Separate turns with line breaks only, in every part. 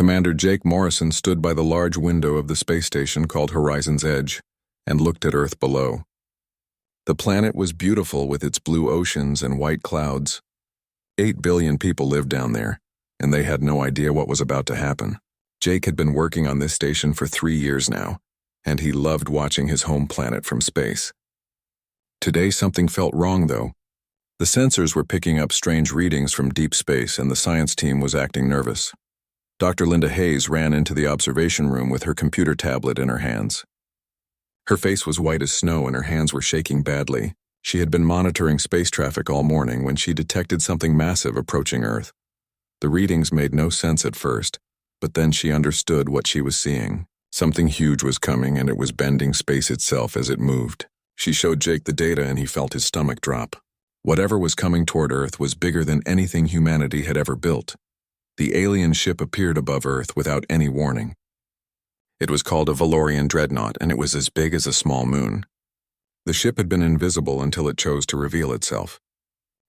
Commander Jake Morrison stood by the large window of the space station called Horizon's Edge and looked at Earth below. The planet was beautiful with its blue oceans and white clouds. 8 billion people lived down there, and they had no idea what was about to happen. Jake had been working on this station for 3 years now, and he loved watching his home planet from space. Today something felt wrong, though. The sensors were picking up strange readings from deep space, and the science team was acting nervous. Dr. Linda Hayes ran into the observation room with her computer tablet in her hands. Her face was white as snow and her hands were shaking badly. She had been monitoring space traffic all morning when she detected something massive approaching Earth. The readings made no sense at first, but then she understood what she was seeing. Something huge was coming, and it was bending space itself as it moved. She showed Jake the data and he felt his stomach drop. Whatever was coming toward Earth was bigger than anything humanity had ever built. The alien ship appeared above Earth without any warning. It was called a Valorian dreadnought, and it was as big as a small moon. The ship had been invisible until it chose to reveal itself.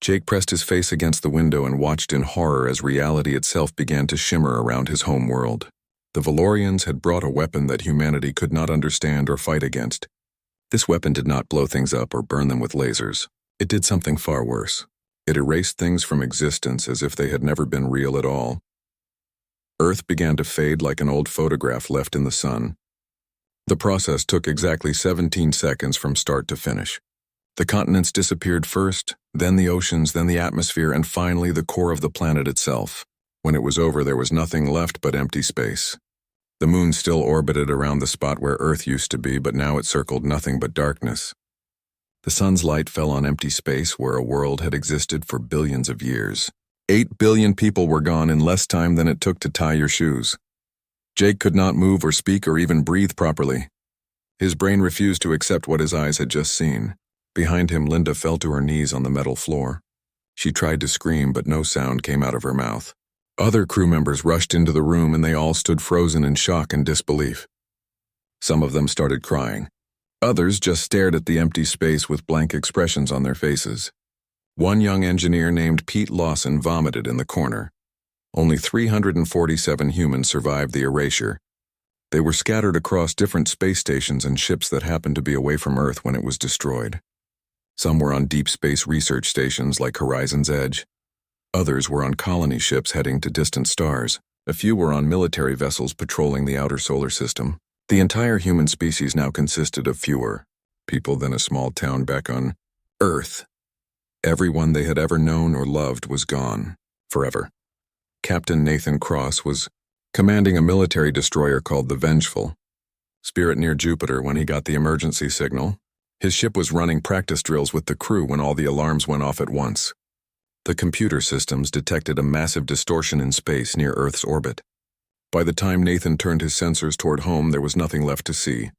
Jake pressed his face against the window and watched in horror as reality itself began to shimmer around his home world. The Valorians had brought a weapon that humanity could not understand or fight against. This weapon did not blow things up or burn them with lasers. It did something far worse. It erased things from existence as if they had never been real at all. Earth began to fade like an old photograph left in the sun. The process took exactly 17 seconds from start to finish. The continents disappeared first, then the oceans, then the atmosphere, and finally the core of the planet itself. When it was over, there was nothing left but empty space. The moon still orbited around the spot where Earth used to be, but now it circled nothing but darkness. The sun's light fell on empty space where a world had existed for billions of years. 8 billion people were gone in less time than it took to tie your shoes. Jake could not move or speak or even breathe properly. His brain refused to accept what his eyes had just seen. Behind him, Linda fell to her knees on the metal floor. She tried to scream, but no sound came out of her mouth. Other crew members rushed into the room, and they all stood frozen in shock and disbelief. Some of them started crying. Others just stared at the empty space with blank expressions on their faces. One young engineer named Pete Lawson vomited in the corner. Only 347 humans survived the erasure. They were scattered across different space stations and ships that happened to be away from Earth when it was destroyed. Some were on deep space research stations like Horizon's Edge. Others were on colony ships heading to distant stars. A few were on military vessels patrolling the outer solar system. The entire human species now consisted of fewer people than a small town back on Earth. Everyone they had ever known or loved was gone, forever. Captain Nathan Cross was commanding a military destroyer called the Vengeful. Spirit near Jupiter when he got the emergency signal. His ship was running practice drills with the crew when all the alarms went off at once. The computer systems detected a massive distortion in space near Earth's orbit. By the time Nathan turned his sensors toward home, there was nothing left to see.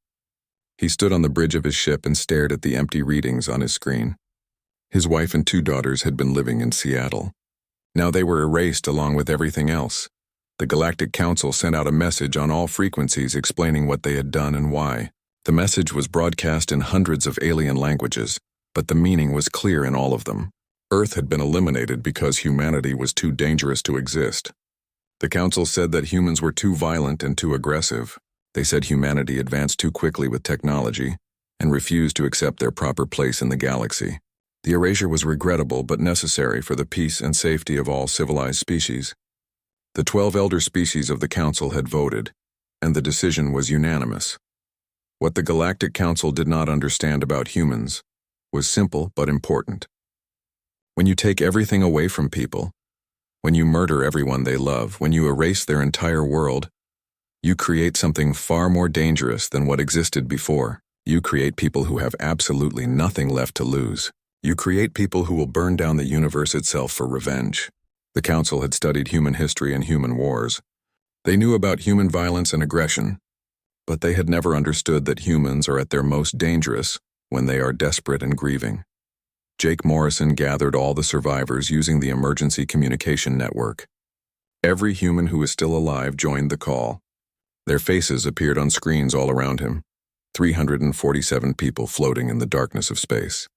He stood on the bridge of his ship and stared at the empty readings on his screen. His wife and 2 daughters had been living in Seattle. Now they were erased along with everything else. The Galactic Council sent out a message on all frequencies explaining what they had done and why. The message was broadcast in hundreds of alien languages, but the meaning was clear in all of them. Earth had been eliminated because humanity was too dangerous to exist. The Council said that humans were too violent and too aggressive. They said humanity advanced too quickly with technology and refused to accept their proper place in the galaxy. The erasure was regrettable but necessary for the peace and safety of all civilized species. The 12 elder species of the Council had voted, and the decision was unanimous. What the Galactic Council did not understand about humans was simple but important. When you take everything away from people, when you murder everyone they love, when you erase their entire world, you create something far more dangerous than what existed before. You create people who have absolutely nothing left to lose. You create people who will burn down the universe itself for revenge. The Council had studied human history and human wars. They knew about human violence and aggression, but they had never understood that humans are at their most dangerous when they are desperate and grieving. Jake Morrison gathered all the survivors using the emergency communication network. Every human who was still alive joined the call. Their faces appeared on screens all around him. 347 people floating in the darkness of space.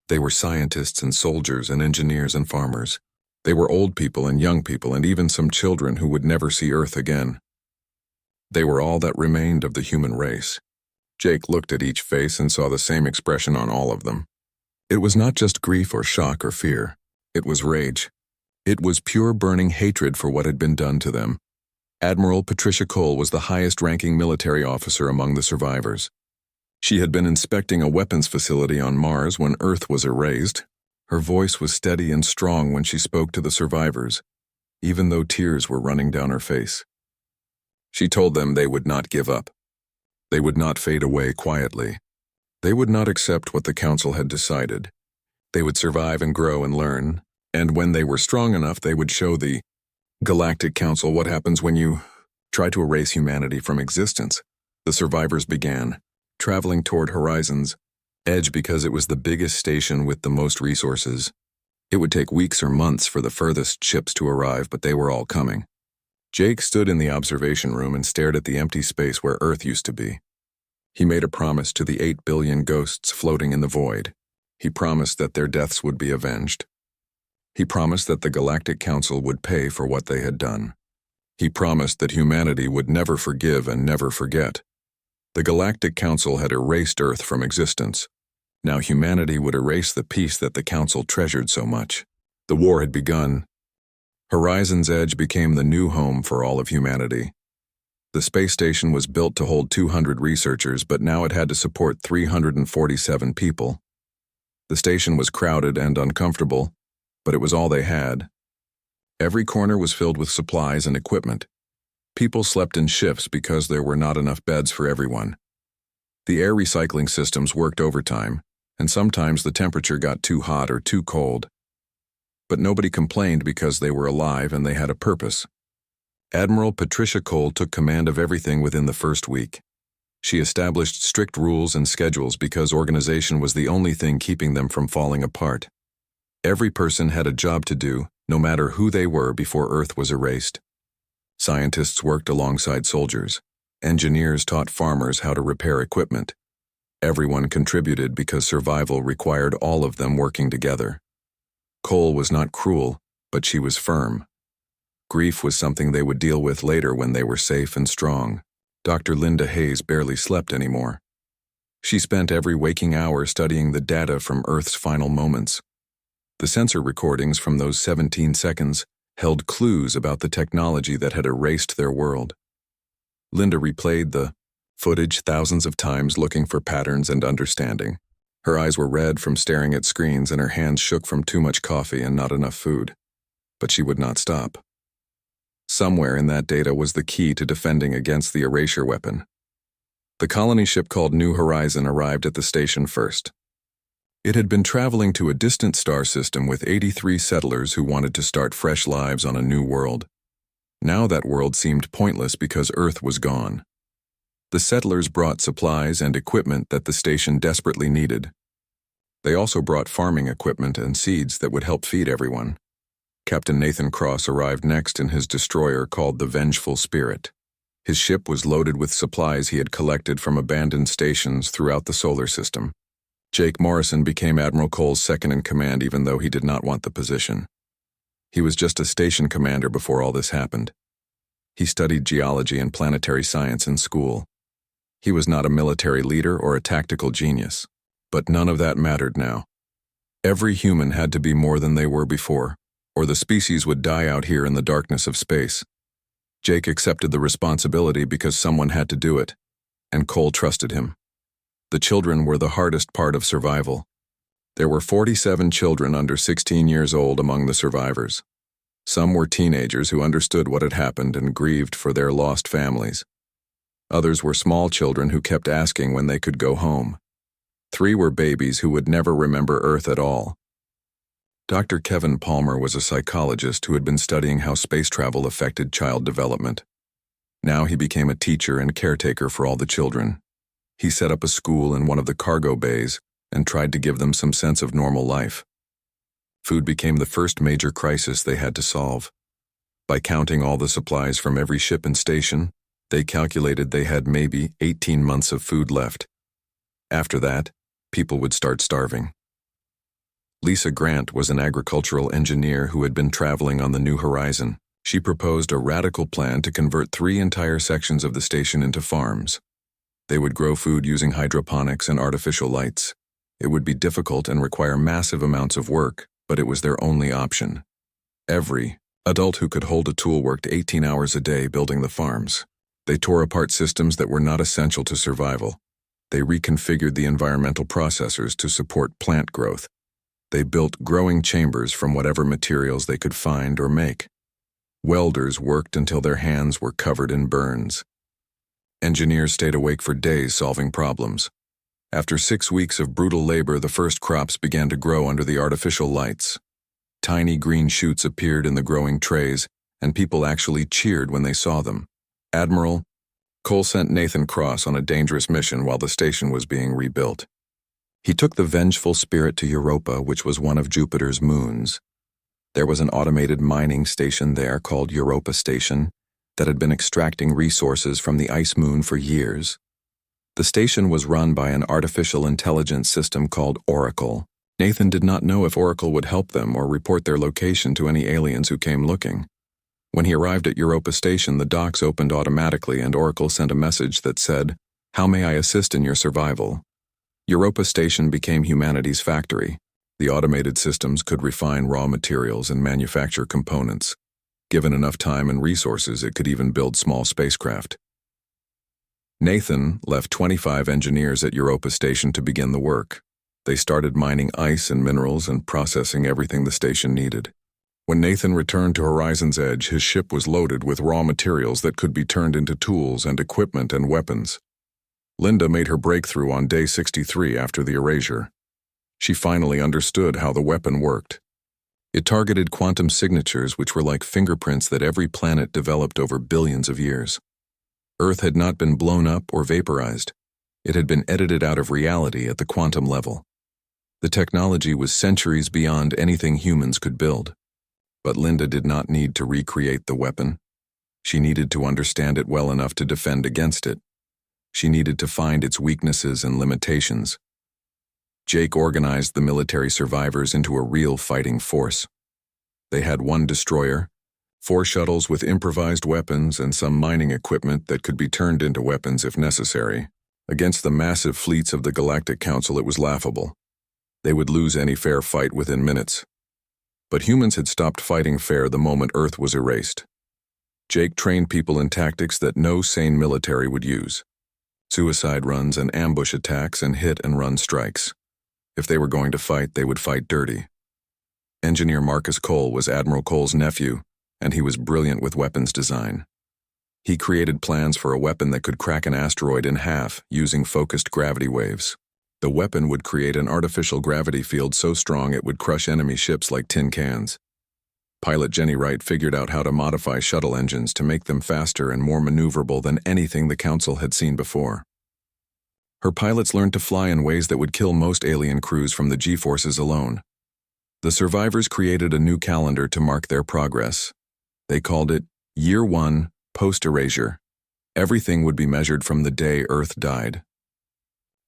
They were scientists and soldiers and engineers and farmers. They were old people and young people and even some children who would never see Earth again. They were all that remained of the human race. Jake looked at each face and saw the same expression on all of them. It was not just grief or shock or fear. It was rage. It was pure burning hatred for what had been done to them. Admiral Patricia Cole was the highest-ranking military officer among the survivors. She had been inspecting a weapons facility on Mars when Earth was erased. Her voice was steady and strong when she spoke to the survivors, even though tears were running down her face. She told them they would not give up. They would not fade away quietly. They would not accept what the Council had decided. They would survive and grow and learn, and when they were strong enough, they would show the Galactic Council what happens when you try to erase humanity from existence. The survivors began, traveling toward Horizon's Edge because it was the biggest station with the most resources. It would take weeks or months for the furthest ships to arrive, but they were all coming. Jake stood in the observation room and stared at the empty space where Earth used to be. He made a promise to the 8 billion ghosts floating in the void. He promised that their deaths would be avenged. He promised that the Galactic Council would pay for what they had done. He promised that humanity would never forgive and never forget. The Galactic Council had erased Earth from existence. Now humanity would erase the peace that the Council treasured so much. The war had begun. Horizon's Edge became the new home for all of humanity. The space station was built to hold 200 researchers, but now it had to support 347 people. The station was crowded and uncomfortable, but it was all they had. Every corner was filled with supplies and equipment. People slept in shifts because there were not enough beds for everyone. The air recycling systems worked overtime, and sometimes the temperature got too hot or too cold. But nobody complained because they were alive and they had a purpose. Admiral Patricia Cole took command of everything within the first week. She established strict rules and schedules because organization was the only thing keeping them from falling apart. Every person had a job to do, no matter who they were, before Earth was erased. Scientists worked alongside soldiers. Engineers taught farmers how to repair equipment. Everyone contributed because survival required all of them working together. Cole was not cruel, but she was firm. Grief was something they would deal with later when they were safe and strong. Dr. Linda Hayes barely slept anymore. She spent every waking hour studying the data from Earth's final moments. The sensor recordings from those 17 seconds held clues about the technology that had erased their world. Linda replayed the footage thousands of times, looking for patterns and understanding. Her eyes were red from staring at screens and her hands shook from too much coffee and not enough food. But she would not stop. Somewhere in that data was the key to defending against the erasure weapon. The colony ship called New Horizon arrived at the station first. It had been traveling to a distant star system with 83 settlers who wanted to start fresh lives on a new world. Now that world seemed pointless because Earth was gone. The settlers brought supplies and equipment that the station desperately needed. They also brought farming equipment and seeds that would help feed everyone. Captain Nathan Cross arrived next in his destroyer called the Vengeful Spirit. His ship was loaded with supplies he had collected from abandoned stations throughout the solar system. Jake Morrison became Admiral Cole's second-in-command even though he did not want the position. He was just a station commander before all this happened. He studied geology and planetary science in school. He was not a military leader or a tactical genius, but none of that mattered now. Every human had to be more than they were before, or the species would die out here in the darkness of space. Jake accepted the responsibility because someone had to do it, and Cole trusted him. The children were the hardest part of survival. There were 47 children under 16 years old among the survivors. Some were teenagers who understood what had happened and grieved for their lost families. Others were small children who kept asking when they could go home. 3 were babies who would never remember Earth at all. Dr. Kevin Palmer was a psychologist who had been studying how space travel affected child development. Now he became a teacher and caretaker for all the children. He set up a school in one of the cargo bays and tried to give them some sense of normal life. Food became the first major crisis they had to solve. By counting all the supplies from every ship and station, they calculated they had maybe 18 months of food left. After that, people would start starving. Lisa Grant was an agricultural engineer who had been traveling on the New Horizon. She proposed a radical plan to convert 3 entire sections of the station into farms. They would grow food using hydroponics and artificial lights. It would be difficult and require massive amounts of work, but it was their only option. Every adult who could hold a tool worked 18 hours a day building the farms. They tore apart systems that were not essential to survival. They reconfigured the environmental processors to support plant growth. They built growing chambers from whatever materials they could find or make. Welders worked until their hands were covered in burns. Engineers stayed awake for days solving problems. After 6 weeks of brutal labor, the first crops began to grow under the artificial lights. Tiny green shoots appeared in the growing trays, and people actually cheered when they saw them. Admiral Cole sent Nathan Cross on a dangerous mission while the station was being rebuilt. He took the vengeful spirit to Europa, which was one of Jupiter's moons. There was an automated mining station there called Europa Station that had been extracting resources from the ice moon for years. The station was run by an artificial intelligence system called Oracle. Nathan did not know if Oracle would help them or report their location to any aliens who came looking. When he arrived at Europa Station, the docks opened automatically and Oracle sent a message that said, "How may I assist in your survival?" Europa Station became humanity's factory. The automated systems could refine raw materials and manufacture components. Given enough time and resources, it could even build small spacecraft. Nathan left 25 engineers at Europa Station to begin the work. They started mining ice and minerals and processing everything the station needed. When Nathan returned to Horizon's Edge, his ship was loaded with raw materials that could be turned into tools and equipment and weapons. Linda made her breakthrough on day 63 after the erasure. She finally understood how the weapon worked. It targeted quantum signatures which were like fingerprints that every planet developed over billions of years. Earth had not been blown up or vaporized. It had been edited out of reality at the quantum level. The technology was centuries beyond anything humans could build. But Linda did not need to recreate the weapon. She needed to understand it well enough to defend against it. She needed to find its weaknesses and limitations. Jake organized the military survivors into a real fighting force. They had 1 destroyer, 4 shuttles with improvised weapons, and some mining equipment that could be turned into weapons if necessary. Against the massive fleets of the Galactic Council, it was laughable. They would lose any fair fight within minutes. But humans had stopped fighting fair the moment Earth was erased. Jake trained people in tactics that no sane military would use. Suicide runs and ambush attacks and hit-and-run strikes. If they were going to fight, they would fight dirty. Engineer Marcus Cole was Admiral Cole's nephew, and he was brilliant with weapons design. He created plans for a weapon that could crack an asteroid in half using focused gravity waves. The weapon would create an artificial gravity field so strong it would crush enemy ships like tin cans. Pilot Jenny Wright figured out how to modify shuttle engines to make them faster and more maneuverable than anything the Council had seen before. Her pilots learned to fly in ways that would kill most alien crews from the G-forces alone. The survivors created a new calendar to mark their progress. They called it Year 1, Post-Erasure. Everything would be measured from the day Earth died.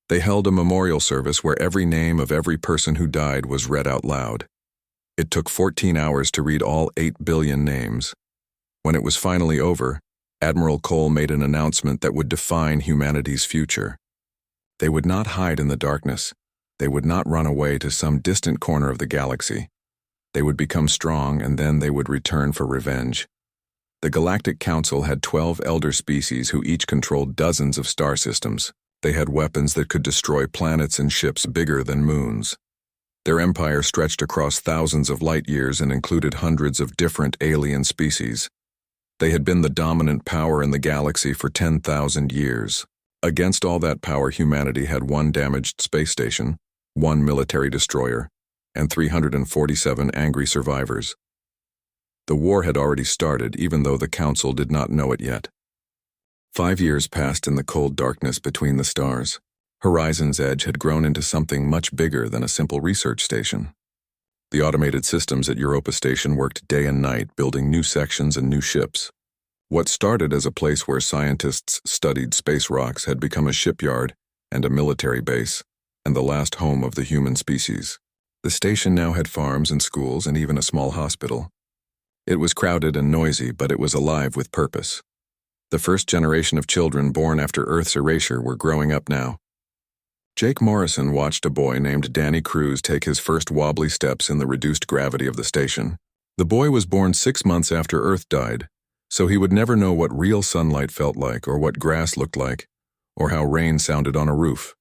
They held a memorial service where every name of every person who died was read out loud. It took 14 hours to read all 8 billion names. When it was finally over, Admiral Cole made an announcement that would define humanity's future. They would not hide in the darkness. They would not run away to some distant corner of the galaxy. They would become strong, and then they would return for revenge. The Galactic Council had 12 elder species who each controlled dozens of star systems. They had weapons that could destroy planets and ships bigger than moons. Their empire stretched across thousands of light years and included hundreds of different alien species. They had been the dominant power in the galaxy for 10,000 years. Against all that power, humanity had 1 damaged space station, 1 military destroyer, and 347 angry survivors. The war had already started, even though the Council did not know it yet. 5 years passed in the cold darkness between the stars. Horizon's Edge had grown into something much bigger than a simple research station. The automated systems at Europa Station worked day and night, building new sections and new ships. What started as a place where scientists studied space rocks had become a shipyard and a military base, and the last home of the human species. The station now had farms and schools and even a small hospital. It was crowded and noisy, but it was alive with purpose. The first generation of children born after Earth's erasure were growing up now. Jake Morrison watched a boy named Danny Cruz take his first wobbly steps in the reduced gravity of the station. The boy was born 6 months after Earth died, so he would never know what real sunlight felt like or what grass looked like, or how rain sounded on a roof.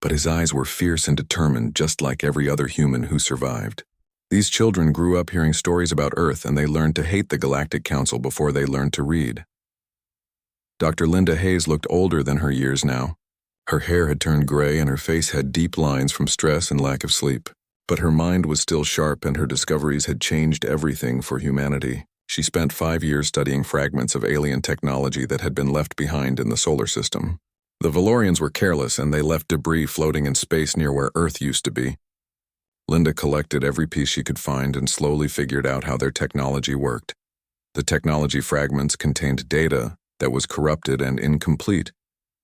But his eyes were fierce and determined, just like every other human who survived. These children grew up hearing stories about Earth, and they learned to hate the Galactic Council before they learned to read. Dr. Linda Hayes looked older than her years now. Her hair had turned gray and her face had deep lines from stress and lack of sleep. But her mind was still sharp, and her discoveries had changed everything for humanity. She spent 5 years studying fragments of alien technology that had been left behind in the solar system. The Valorians were careless, and they left debris floating in space near where Earth used to be. Linda collected every piece she could find and slowly figured out how their technology worked. The technology fragments contained data that was corrupted and incomplete,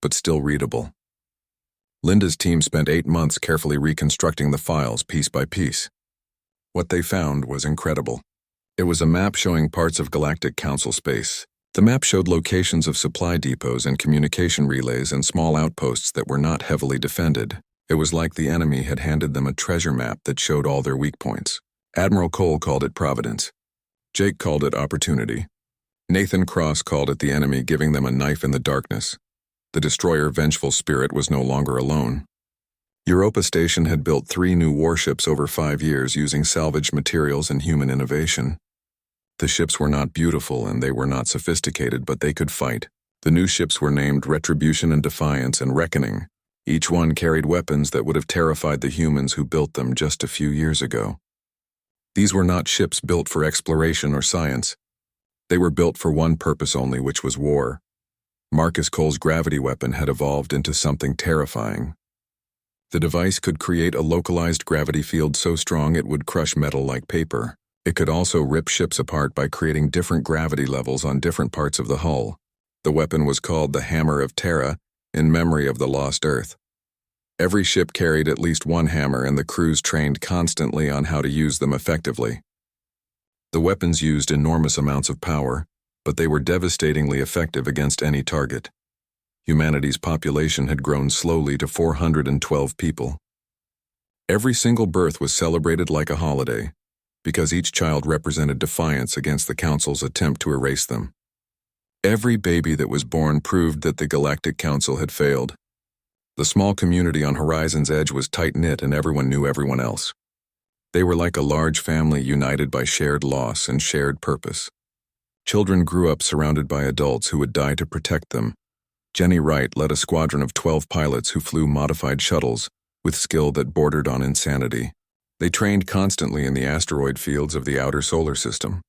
but still readable. Linda's team spent 8 months carefully reconstructing the files piece by piece. What they found was incredible. It was a map showing parts of Galactic Council space. The map showed locations of supply depots and communication relays and small outposts that were not heavily defended. It was like the enemy had handed them a treasure map that showed all their weak points. Admiral Cole called it Providence. Jake called it Opportunity. Nathan Cross called it the enemy giving them a knife in the darkness. The destroyer Vengeful Spirit was no longer alone. Europa Station had built 3 new warships over 5 years using salvaged materials and human innovation. The ships were not beautiful and they were not sophisticated, but they could fight. The new ships were named Retribution and Defiance and Reckoning. Each one carried weapons that would have terrified the humans who built them just a few years ago. These were not ships built for exploration or science. They were built for one purpose only, which was war. Marcus Cole's gravity weapon had evolved into something terrifying. The device could create a localized gravity field so strong it would crush metal like paper. It could also rip ships apart by creating different gravity levels on different parts of the hull. The weapon was called the Hammer of Terra, in memory of the lost Earth. Every ship carried at least one hammer, and the crews trained constantly on how to use them effectively. The weapons used enormous amounts of power, but they were devastatingly effective against any target. Humanity's population had grown slowly to 412 people. Every single birth was celebrated like a holiday, because each child represented defiance against the Council's attempt to erase them. Every baby that was born proved that the Galactic Council had failed. The small community on Horizon's Edge was tight-knit, and everyone knew everyone else. They were like a large family united by shared loss and shared purpose. Children grew up surrounded by adults who would die to protect them. Jenny Wright led a squadron of 12 pilots who flew modified shuttles with skill that bordered on insanity. They trained constantly in the asteroid fields of the outer solar system.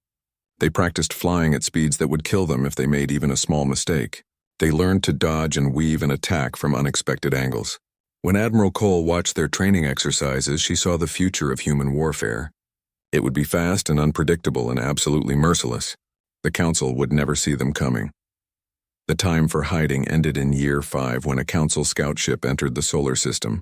They practiced flying at speeds that would kill them if they made even a small mistake. They learned to dodge and weave and attack from unexpected angles. When Admiral Cole watched their training exercises, she saw the future of human warfare. It would be fast and unpredictable and absolutely merciless. The Council would never see them coming. The time for hiding ended in Year 5 when a Council scout ship entered the solar system.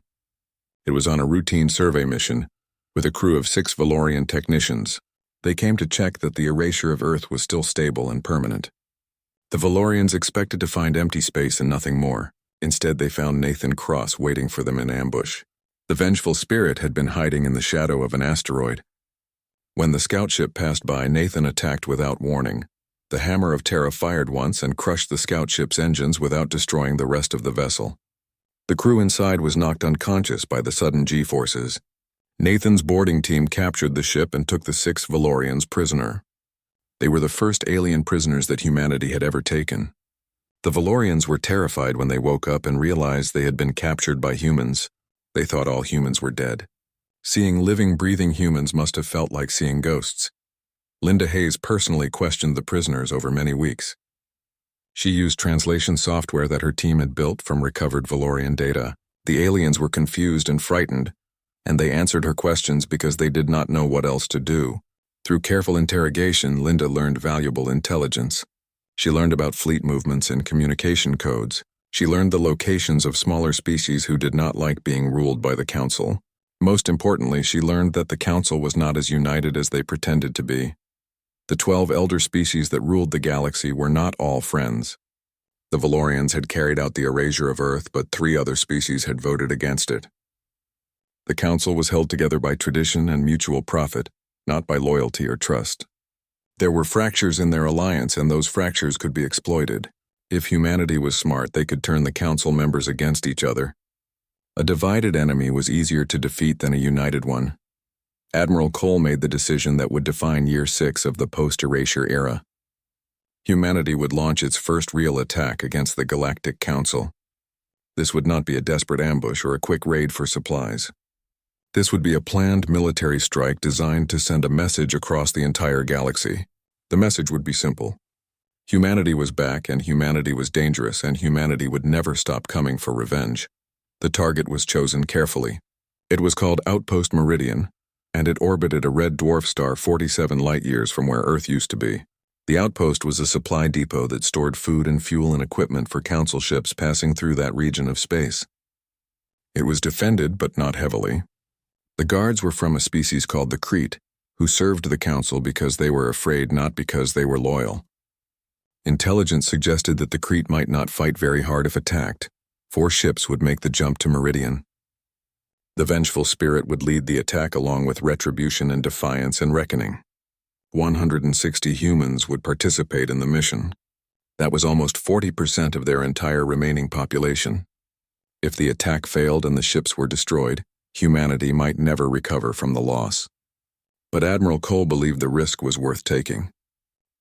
It was on a routine survey mission, with a crew of 6 Valorian technicians. They came to check that the erasure of Earth was still stable and permanent. The Valorians expected to find empty space and nothing more. Instead, they found Nathan Cross waiting for them in ambush. The Vengeful Spirit had been hiding in the shadow of an asteroid. When the scout ship passed by, Nathan attacked without warning. The Hammer of Terra fired once and crushed the scout ship's engines without destroying the rest of the vessel. The crew inside was knocked unconscious by the sudden G-forces. Nathan's boarding team captured the ship and took the 6 Valorians prisoner. They were the first alien prisoners that humanity had ever taken. The Valorians were terrified when they woke up and realized they had been captured by humans. They thought all humans were dead. Seeing living, breathing humans must have felt like seeing ghosts. Linda Hayes personally questioned the prisoners over many weeks. She used translation software that her team had built from recovered Valorian data. The aliens were confused and frightened, and they answered her questions because they did not know what else to do. Through careful interrogation, Linda learned valuable intelligence. She learned about fleet movements and communication codes. She learned the locations of smaller species who did not like being ruled by the Council. Most importantly, she learned that the Council was not as united as they pretended to be. The 12 elder species that ruled the galaxy were not all friends. The Valorians had carried out the erasure of Earth, but 3 other species had voted against it. The Council was held together by tradition and mutual profit, not by loyalty or trust. There were fractures in their alliance, and those fractures could be exploited. If humanity was smart, they could turn the Council members against each other. A divided enemy was easier to defeat than a united one. Admiral Cole made the decision that would define Year 6 of the post-erasure era. Humanity would launch its first real attack against the Galactic Council. This would not be a desperate ambush or a quick raid for supplies. This would be a planned military strike designed to send a message across the entire galaxy. The message would be simple. Humanity was back, and humanity was dangerous, and humanity would never stop coming for revenge. The target was chosen carefully. It was called Outpost Meridian, and it orbited a red dwarf star 47 light-years from where Earth used to be. The outpost was a supply depot that stored food and fuel and equipment for Council ships passing through that region of space. It was defended, but not heavily. The guards were from a species called the Crete, who served the Council because they were afraid, not because they were loyal. Intelligence suggested that the Crete might not fight very hard if attacked. 4 ships would make the jump to Meridian. The vengeful spirit would lead the attack along with Retribution and Defiance and Reckoning. 160 humans would participate in the mission. That was almost 40% of their entire remaining population. If the attack failed and the ships were destroyed, humanity might never recover from the loss. But Admiral Cole believed the risk was worth taking.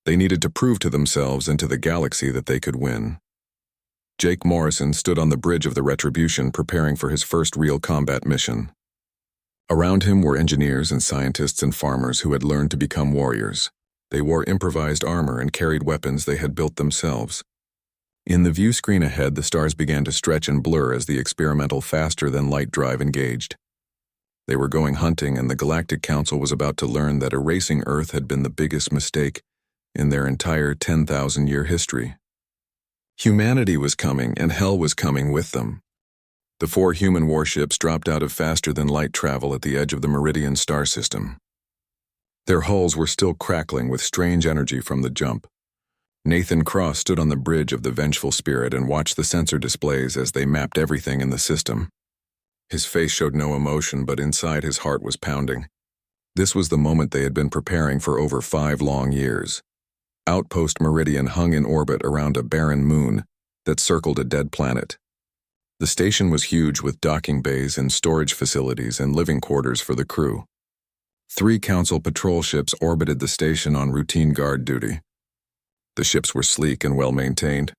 They needed to prove to themselves and to the galaxy that they could win. Jake Morrison stood on the bridge of the Retribution preparing for his first real combat mission. Around him were engineers and scientists and farmers who had learned to become warriors. They wore improvised armor and carried weapons they had built themselves. In the view screen ahead, the stars began to stretch and blur as the experimental faster-than-light drive engaged. They were going hunting, and the Galactic Council was about to learn that erasing Earth had been the biggest mistake in their entire 10,000-year history. Humanity was coming, and hell was coming with them. The 4 human warships dropped out of faster-than-light travel at the edge of the Meridian star system. Their hulls were still crackling with strange energy from the jump. Nathan Cross stood on the bridge of the vengeful spirit and watched the sensor displays as they mapped everything in the system. His face showed no emotion, but inside his heart was pounding. This was the moment they had been preparing for over 5 long years. Outpost Meridian hung in orbit around a barren moon that circled a dead planet. The station was huge, with docking bays and storage facilities and living quarters for the crew. 3 Council patrol ships orbited the station on routine guard duty. The ships were sleek and well-maintained.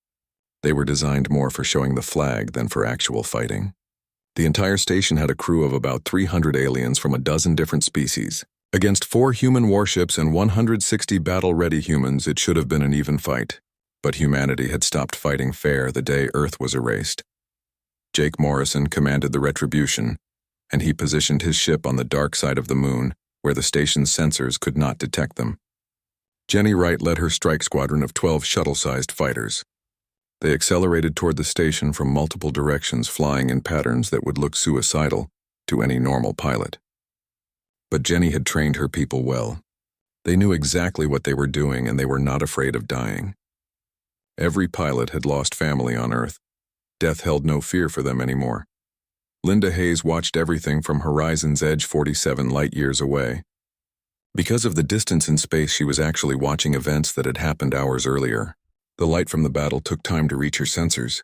They were designed more for showing the flag than for actual fighting. The entire station had a crew of about 300 aliens from a dozen different species. Against 4 human warships and 160 battle-ready humans, it should have been an even fight. But humanity had stopped fighting fair the day Earth was erased. Jake Morrison commanded the Retribution, and he positioned his ship on the dark side of the moon, where the station's sensors could not detect them. Jenny Wright led her strike squadron of 12 shuttle-sized fighters. They accelerated toward the station from multiple directions, flying in patterns that would look suicidal to any normal pilot. But Jenny had trained her people well. They knew exactly what they were doing, and they were not afraid of dying. Every pilot had lost family on Earth. Death held no fear for them anymore. Linda Hayes watched everything from Horizon's Edge 47 light-years away. Because of the distance in space, she was actually watching events that had happened hours earlier. The light from the battle took time to reach her sensors,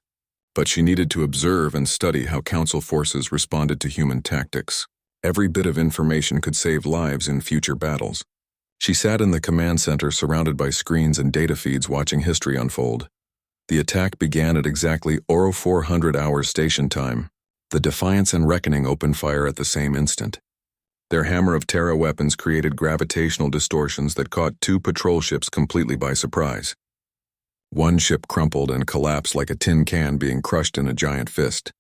but she needed to observe and study how Council forces responded to human tactics. Every bit of information could save lives in future battles. She sat in the command center surrounded by screens and data feeds watching history unfold. The attack began at exactly 0400 hours station time. The Defiance and Reckoning opened fire at the same instant. Their hammer of Terra weapons created gravitational distortions that caught 2 patrol ships completely by surprise. One ship crumpled and collapsed like a tin can being crushed in a giant fist.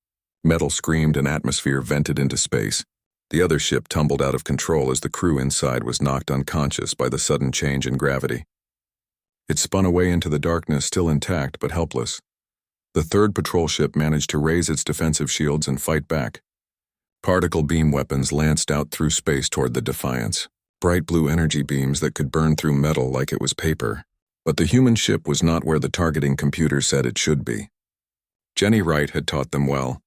Metal screamed and atmosphere vented into space. The other ship tumbled out of control as the crew inside was knocked unconscious by the sudden change in gravity. It spun away into the darkness, still intact but helpless. The 3rd patrol ship managed to raise its defensive shields and fight back. Particle beam weapons lanced out through space toward the Defiance, bright blue energy beams that could burn through metal like it was paper. But the human ship was not where the targeting computer said it should be. Jenny Wright had taught them well.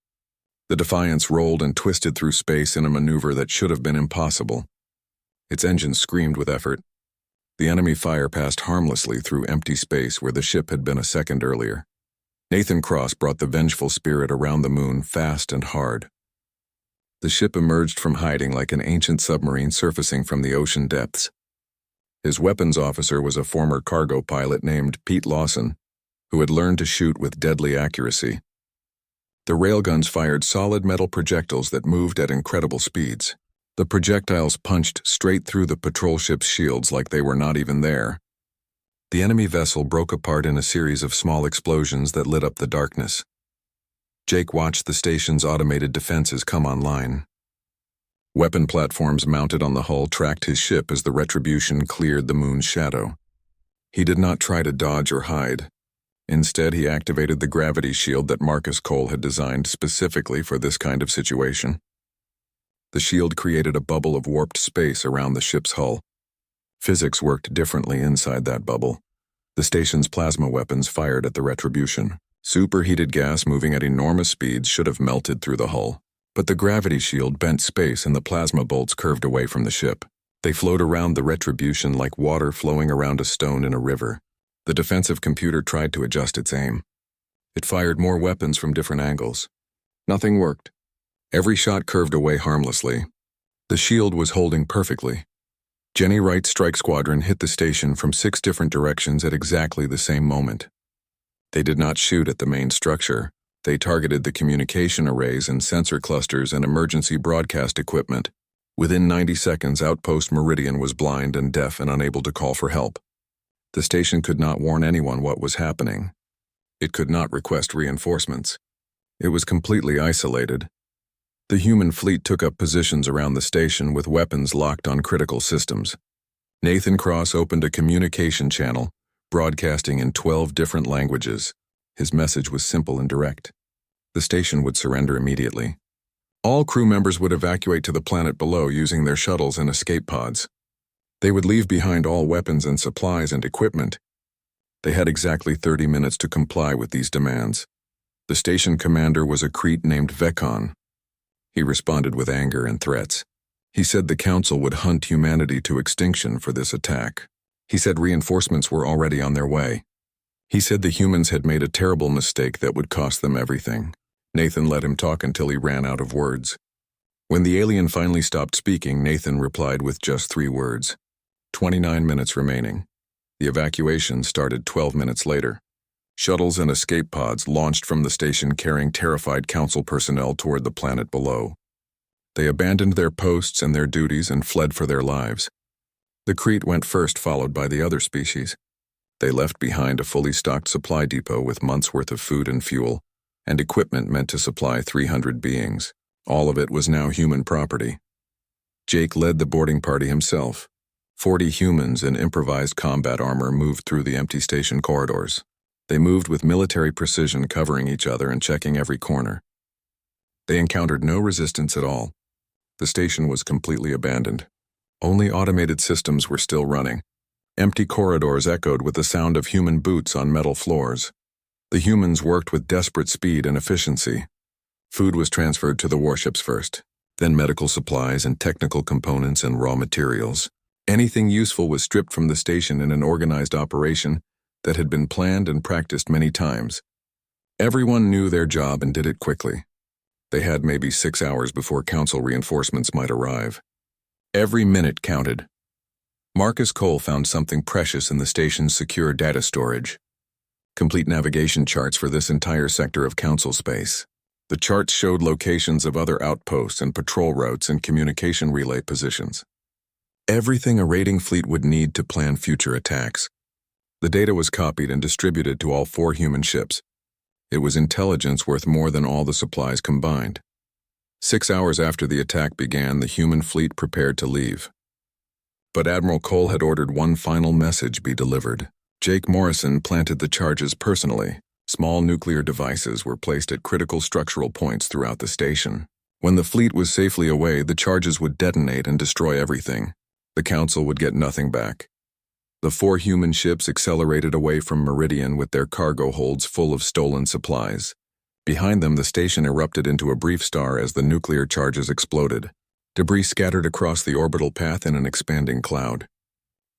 The Defiance rolled and twisted through space in a maneuver that should have been impossible. Its engines screamed with effort. The enemy fire passed harmlessly through empty space where the ship had been a second earlier. Nathan Cross brought the vengeful spirit around the moon fast and hard. The ship emerged from hiding like an ancient submarine surfacing from the ocean depths. His weapons officer was a former cargo pilot named Pete Lawson, who had learned to shoot with deadly accuracy. The railguns fired solid metal projectiles that moved at incredible speeds. The projectiles punched straight through the patrol ship's shields like they were not even there. The enemy vessel broke apart in a series of small explosions that lit up the darkness. Jake watched the station's automated defenses come online. Weapon platforms mounted on the hull tracked his ship as the Retribution cleared the moon's shadow. He did not try to dodge or hide. Instead, he activated the gravity shield that Marcus Cole had designed specifically for this kind of situation. The shield created a bubble of warped space around the ship's hull. Physics worked differently inside that bubble. The station's plasma weapons fired at the Retribution. Superheated gas moving at enormous speeds should have melted through the hull. But the gravity shield bent space and the plasma bolts curved away from the ship. They flowed around the Retribution like water flowing around a stone in a river. The defensive computer tried to adjust its aim. It fired more weapons from different angles. Nothing worked. Every shot curved away harmlessly. The shield was holding perfectly. Jenny Wright's strike squadron hit the station from 6 different directions at exactly the same moment. They did not shoot at the main structure. They targeted the communication arrays and sensor clusters and emergency broadcast equipment. Within 90 seconds, Outpost Meridian was blind and deaf and unable to call for help. The station could not warn anyone what was happening. It could not request reinforcements. It was completely isolated. The human fleet took up positions around the station with weapons locked on critical systems. Nathan Cross opened a communication channel, broadcasting in 12 different languages. His message was simple and direct. The station would surrender immediately. All crew members would evacuate to the planet below using their shuttles and escape pods. They would leave behind all weapons and supplies and equipment. They had exactly 30 minutes to comply with these demands. The station commander was a Crete named Vekon. He responded with anger and threats. He said the Council would hunt humanity to extinction for this attack. He said reinforcements were already on their way. He said the humans had made a terrible mistake that would cost them everything. Nathan let him talk until he ran out of words. When the alien finally stopped speaking, Nathan replied with just 3 words. 29 minutes remaining. The evacuation started 12 minutes later. Shuttles and escape pods launched from the station carrying terrified Council personnel toward the planet below. They abandoned their posts and their duties and fled for their lives. The Crete went first, followed by the other species. They left behind a fully stocked supply depot with months' worth of food and fuel, and equipment meant to supply 300 beings. All of it was now human property. Jake led the boarding party himself. 40 humans in improvised combat armor moved through the empty station corridors. They moved with military precision, covering each other and checking every corner. They encountered no resistance at all. The station was completely abandoned. Only automated systems were still running. Empty corridors echoed with the sound of human boots on metal floors. The humans worked with desperate speed and efficiency. Food was transferred to the warships first, then medical supplies and technical components and raw materials. Anything useful was stripped from the station in an organized operation that had been planned and practiced many times. Everyone knew their job and did it quickly. They had maybe 6 hours before Council reinforcements might arrive. Every minute counted. Marcus Cole found something precious in the station's secure data storage. Complete navigation charts for this entire sector of Council space. The charts showed locations of other outposts and patrol routes and communication relay positions. Everything a raiding fleet would need to plan future attacks. The data was copied and distributed to all 4 human ships. It was intelligence worth more than all the supplies combined. 6 hours after the attack began, the human fleet prepared to leave. But Admiral Cole had ordered one final message be delivered. Jake Morrison planted the charges personally. Small nuclear devices were placed at critical structural points throughout the station. When the fleet was safely away, the charges would detonate and destroy everything. The Council would get nothing back. The 4 human ships accelerated away from Meridian with their cargo holds full of stolen supplies. Behind them, the station erupted into a brief star as the nuclear charges exploded. Debris scattered across the orbital path in an expanding cloud.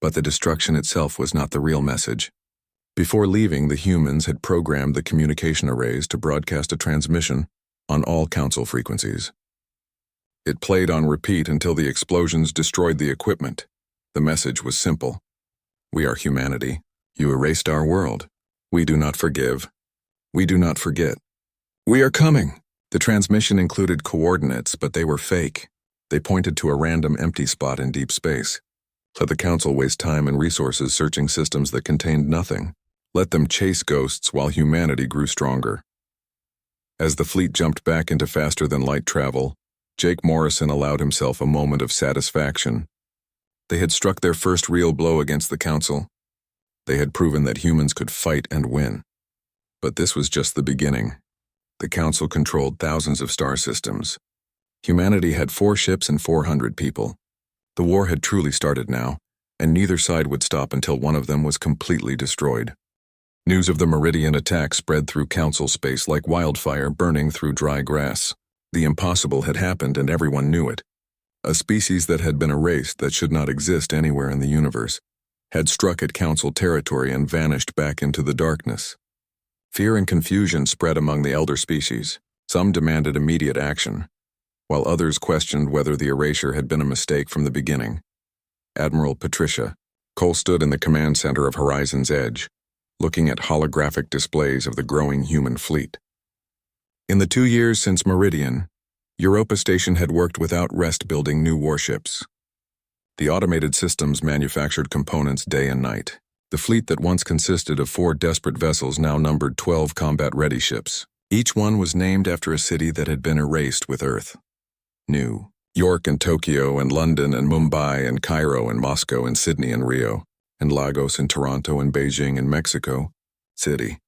But the destruction itself was not the real message. Before leaving, the humans had programmed the communication arrays to broadcast a transmission on all Council frequencies. It played on repeat until the explosions destroyed the equipment. The message was simple. We are humanity. You erased our world. We do not forgive. We do not forget. We are coming. The transmission included coordinates, but they were fake. They pointed to a random empty spot in deep space. Let the Council waste time and resources searching systems that contained nothing. Let them chase ghosts while humanity grew stronger. As the fleet jumped back into faster-than-light travel, Jake Morrison allowed himself a moment of satisfaction. They had struck their first real blow against the Council. They had proven that humans could fight and win. But this was just the beginning. The Council controlled thousands of star systems. Humanity had 4 ships and 400 people. The war had truly started now, and neither side would stop until one of them was completely destroyed. News of the Meridian attack spread through Council space like wildfire burning through dry grass. The impossible had happened and everyone knew it. A species that had been erased, that should not exist anywhere in the universe, had struck at Council territory and vanished back into the darkness. Fear and confusion spread among the elder species. Some demanded immediate action, while others questioned whether the erasure had been a mistake from the beginning. Admiral Patricia Cole stood in the command center of Horizon's Edge, looking at holographic displays of the growing human fleet. In the 2 years since Meridian, Europa Station had worked without rest building new warships. The automated systems manufactured components day and night. The fleet that once consisted of 4 desperate vessels now numbered 12 combat-ready ships. Each one was named after a city that had been erased with Earth. New York and Tokyo and London and Mumbai and Cairo and Moscow and Sydney and Rio, and Lagos and Toronto and Beijing and Mexico City.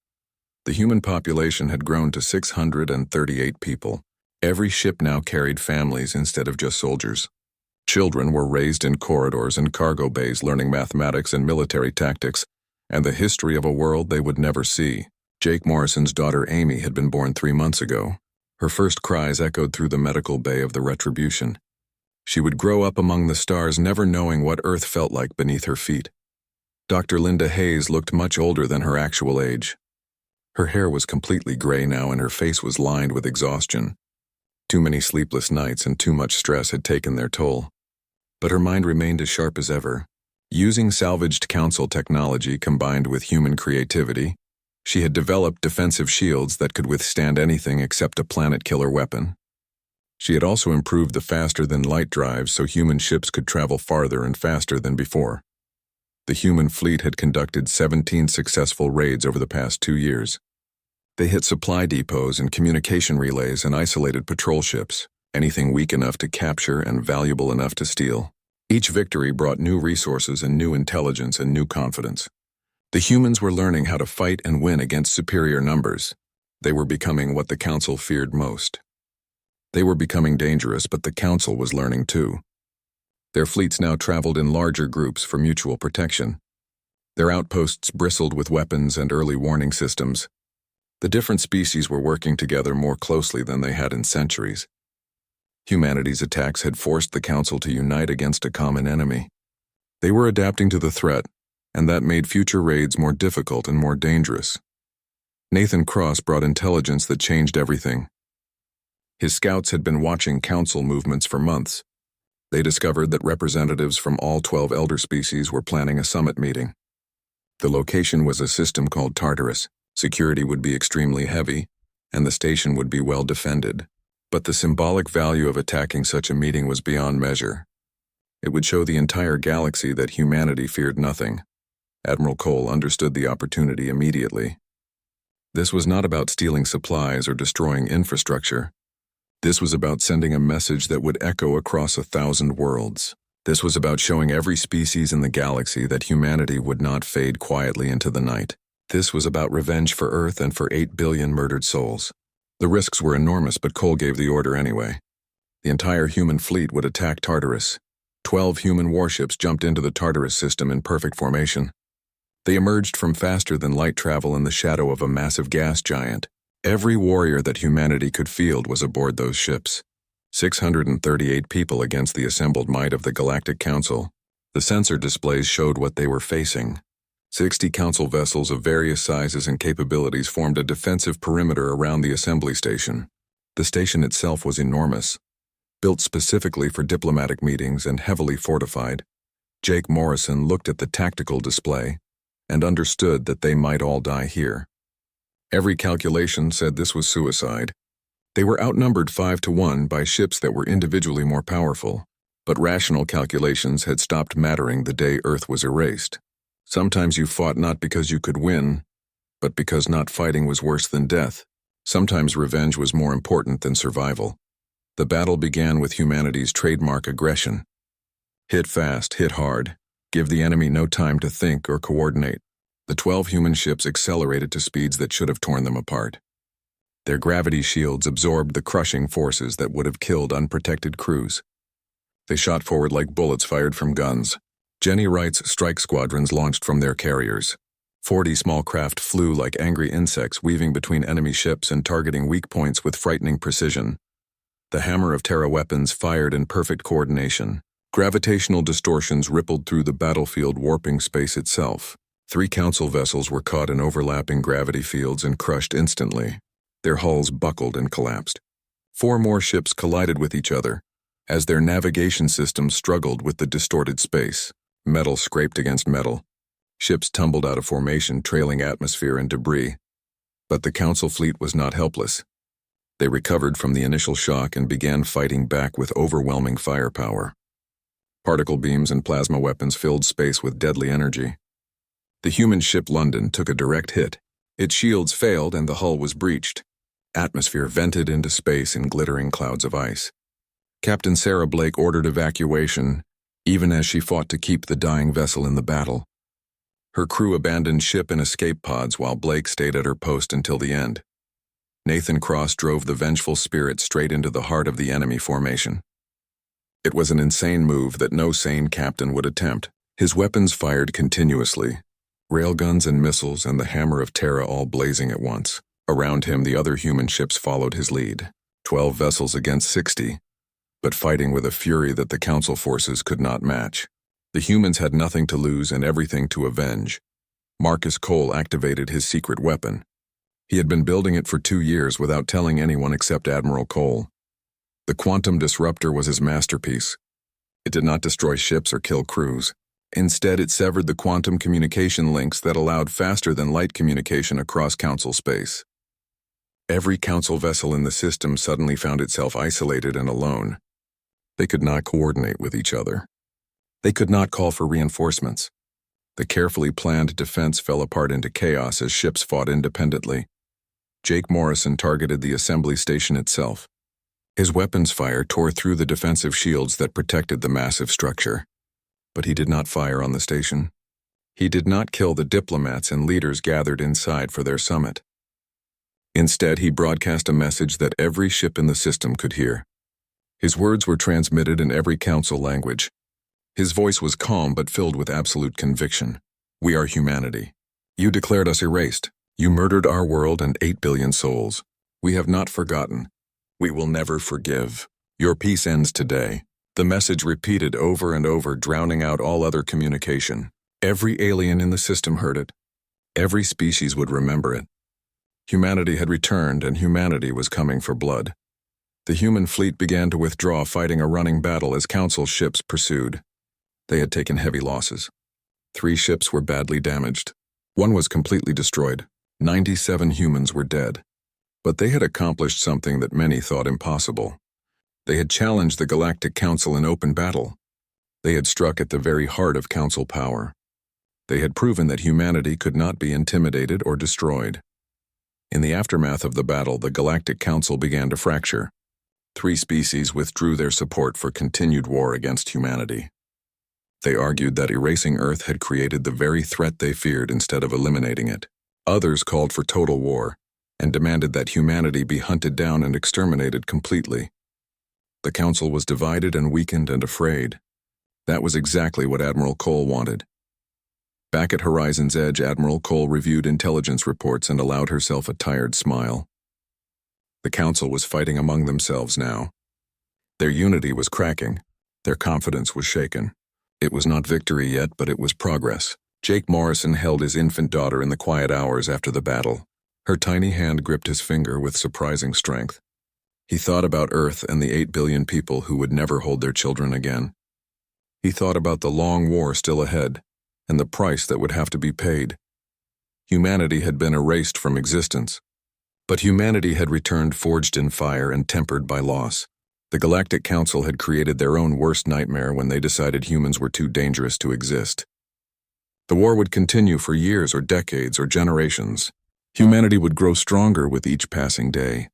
The human population had grown to 638 people. Every ship now carried families instead of just soldiers. Children were raised in corridors and cargo bays learning mathematics and military tactics and the history of a world they would never see. Jake Morrison's daughter Amy had been born 3 months ago. Her first cries echoed through the medical bay of the Retribution. She would grow up among the stars, never knowing what Earth felt like beneath her feet. Dr. Linda Hayes looked much older than her actual age. Her hair was completely gray now and her face was lined with exhaustion. Too many sleepless nights and too much stress had taken their toll. But her mind remained as sharp as ever. Using salvaged Council technology combined with human creativity, she had developed defensive shields that could withstand anything except a planet-killer weapon. She had also improved the faster-than-light drives so human ships could travel farther and faster than before. The human fleet had conducted 17 successful raids over the past 2 years. They hit supply depots and communication relays and isolated patrol ships, anything weak enough to capture and valuable enough to steal. Each victory brought new resources and new intelligence and new confidence. The humans were learning how to fight and win against superior numbers. They were becoming what the Council feared most. They were becoming dangerous, but the Council was learning too. Their fleets now traveled in larger groups for mutual protection. Their outposts bristled with weapons and early warning systems. The different species were working together more closely than they had in centuries. Humanity's attacks had forced the Council to unite against a common enemy. They were adapting to the threat, and that made future raids more difficult and more dangerous. Nathan Cross brought intelligence that changed everything. His scouts had been watching Council movements for months. They discovered that representatives from all 12 elder species were planning a summit meeting. The location was a system called Tartarus. Security would be extremely heavy, and the station would be well defended. But the symbolic value of attacking such a meeting was beyond measure. It would show the entire galaxy that humanity feared nothing. Admiral Cole understood the opportunity immediately. This was not about stealing supplies or destroying infrastructure. This was about sending a message that would echo across 1,000 worlds. This was about showing every species in the galaxy that humanity would not fade quietly into the night. This was about revenge for Earth and for 8 billion murdered souls. The risks were enormous, but Cole gave the order anyway. The entire human fleet would attack Tartarus. 12 human warships jumped into the Tartarus system in perfect formation. They emerged from faster-than-light travel in the shadow of a massive gas giant. Every warrior that humanity could field was aboard those ships. 638 people against the assembled might of the Galactic Council. The sensor displays showed what they were facing. 60 council vessels of various sizes and capabilities formed a defensive perimeter around the assembly station. The station itself was enormous, built specifically for diplomatic meetings and heavily fortified. Jake Morrison looked at the tactical display and understood that they might all die here. Every calculation said this was suicide. They were outnumbered 5-1 by ships that were individually more powerful, but rational calculations had stopped mattering the day Earth was erased. Sometimes you fought not because you could win, but because not fighting was worse than death. Sometimes revenge was more important than survival. The battle began with humanity's trademark aggression. Hit fast, hit hard. Give the enemy no time to think or coordinate. The 12 human ships accelerated to speeds that should have torn them apart. Their gravity shields absorbed the crushing forces that would have killed unprotected crews. They shot forward like bullets fired from guns. Jenny Wright's strike squadrons launched from their carriers. 40 small craft flew like angry insects, weaving between enemy ships and targeting weak points with frightening precision. The hammer of Terra weapons fired in perfect coordination. Gravitational distortions rippled through the battlefield, warping space itself. 3 council vessels were caught in overlapping gravity fields and crushed instantly. Their hulls buckled and collapsed. 4 more ships collided with each other as their navigation systems struggled with the distorted space. Metal scraped against metal. Ships tumbled out of formation, trailing atmosphere and debris. But the council fleet was not helpless. They recovered from the initial shock and began fighting back with overwhelming firepower. Particle beams and plasma weapons filled space with deadly energy. The human ship London took a direct hit. Its shields failed and the hull was breached. Atmosphere vented into space in glittering clouds of ice. Captain Sarah Blake ordered evacuation, even as she fought to keep the dying vessel in the battle. Her crew abandoned ship in escape pods while Blake stayed at her post until the end. Nathan Cross drove the vengeful spirit straight into the heart of the enemy formation. It was an insane move that no sane captain would attempt. His weapons fired continuously, railguns and missiles and the hammer of Terra all blazing at once. Around him, the other human ships followed his lead. 12 vessels against 60, but fighting with a fury that the council forces could not match. The humans had nothing to lose and everything to avenge. Marcus Cole activated his secret weapon. He had been building it for 2 years without telling anyone except Admiral Cole. The quantum disruptor was his masterpiece. It did not destroy ships or kill crews. Instead, it severed the quantum communication links that allowed faster-than-light communication across council space. Every council vessel in the system suddenly found itself isolated and alone. They could not coordinate with each other. They could not call for reinforcements. The carefully planned defense fell apart into chaos as ships fought independently. Jake Morrison targeted the assembly station itself. His weapons fire tore through the defensive shields that protected the massive structure. But he did not fire on the station. He did not kill the diplomats and leaders gathered inside for their summit. Instead, he broadcast a message that every ship in the system could hear. His words were transmitted in every council language. His voice was calm but filled with absolute conviction. We are humanity. You declared us erased. You murdered our world and 8 billion souls. We have not forgotten. We will never forgive. Your peace ends today. The message repeated over and over, drowning out all other communication. Every alien in the system heard it. Every species would remember it. Humanity had returned, and humanity was coming for blood. The human fleet began to withdraw, fighting a running battle as council ships pursued. They had taken heavy losses. 3 ships were badly damaged. 1 was completely destroyed. 97 humans were dead. But they had accomplished something that many thought impossible. They had challenged the Galactic Council in open battle. They had struck at the very heart of council power. They had proven that humanity could not be intimidated or destroyed. In the aftermath of the battle, the Galactic Council began to fracture. 3 species withdrew their support for continued war against humanity. They argued that erasing Earth had created the very threat they feared instead of eliminating it. Others called for total war and demanded that humanity be hunted down and exterminated completely. The council was divided and weakened and afraid. That was exactly what Admiral Cole wanted. Back at Horizon's Edge, Admiral Cole reviewed intelligence reports and allowed herself a tired smile. The council was fighting among themselves now. Their unity was cracking. Their confidence was shaken. It was not victory yet, but it was progress. Jake Morrison held his infant daughter in the quiet hours after the battle. Her tiny hand gripped his finger with surprising strength. He thought about Earth and the 8 billion people who would never hold their children again. He thought about the long war still ahead, and the price that would have to be paid. Humanity had been erased from existence. But humanity had returned forged in fire and tempered by loss. The Galactic Council had created their own worst nightmare when they decided humans were too dangerous to exist. The war would continue for years or decades or generations. Humanity would grow stronger with each passing day.